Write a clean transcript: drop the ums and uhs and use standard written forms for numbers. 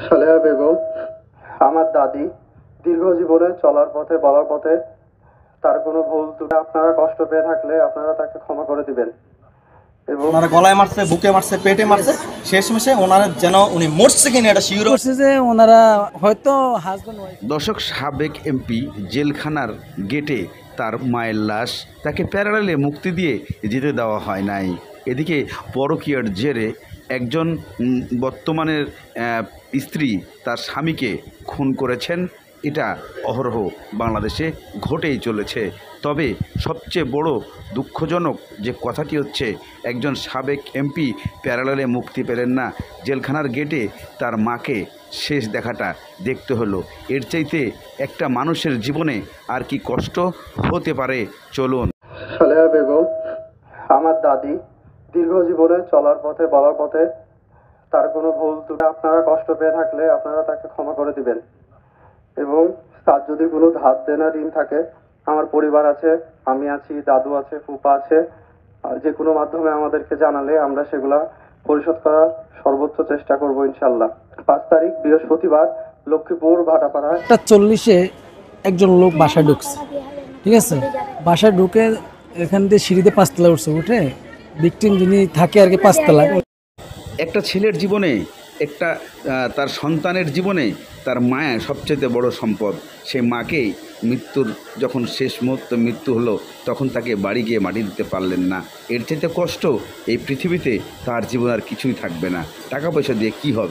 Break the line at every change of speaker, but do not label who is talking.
সালেহা বেগম আমার দাদি দীর্ঘ জীবনে চলার পথে বলার পথে তার কোনো ভুল ত্রুটি আপনারা কষ্ট পেয়ে থাকলে আপনারা তাকে ক্ষমা করে দিবেন। এবং
ওনারা গলায় মারছে, বুকে মারছে, পেটে মারছে, শেষমেশে ওনারা যেন উনি মরছে কিনা এটা শিওর
করছে যে ওনারা হয়তো হাজবেন্ড ওয়াইফ।
দর্শক, সাবেক এমপি জেলখানার গেটে তার মায়ের লাশ তাকে প্যারালালে মুক্তি দিয়ে যেতে দেওয়া হয় নাই। এদিকে পরকীয়ার জেরে একজন বর্তমানের স্ত্রী তার স্বামীকে খুন করেছেন। এটা অহরহ বাংলাদেশে ঘটেই চলেছে। তবে সবচেয়ে বড় দুঃখজনক যে কথাটি হচ্ছে, একজন সাবেক এমপি প্যারালালে মুক্তি পেলেন না, জেলখানার গেটে তার মাকে শেষ দেখাটা দেখতে হলো। এর চাইতে একটা মানুষের জীবনে আর কি কষ্ট হতে পারে? চলুন।
সালেহা বেগম আমার দাদি দীর্ঘ জীবনে চলার পথে বলার পথে তার কোনো ভুল ত্রুটি আপনারা কষ্ট পেয়ে থাকলে আপনারা তাকে ক্ষমা করে দিবেন। এবং তার যদি কোনো ধার দেনা ঋণ থাকে, আমার পরিবার আছে, আমি আছি, দাদু আছে, ফুপা আছে, যে কোনো মাধ্যমে আমাদেরকে জানালে আমরা সেগুলা পরিশোধ করার সর্বোচ্চ চেষ্টা করব ইনশাল্লাহ। 5 তারিখ বৃহস্পতিবার লক্ষ্মীপুর ভাটাপাড়া
40-এ একজন লোক বাসায় ঢুকছে, ঠিক আছে, বাসায় ঢুকে এখান দিয়ে সিঁড়িতে 5 তলা উঠছে, উঠে ভিকটিম যিনি থাকে আর কি 5 তলায়।
একটা ছেলের জীবনে, একটা তার সন্তানের জীবনে তার মায়া সবচেয়ে বড় সম্পদ। সেই মাকেই মৃত্যুর যখন শেষ মুহূর্তে মৃত্যু হলো, তখন তাকে বাড়ি গিয়ে মাটি দিতে পারলেন না। এর চাইতে কষ্ট এই পৃথিবীতে তার জীবন আর কিছুই থাকবে না। টাকা পয়সা দিয়ে কি হবে?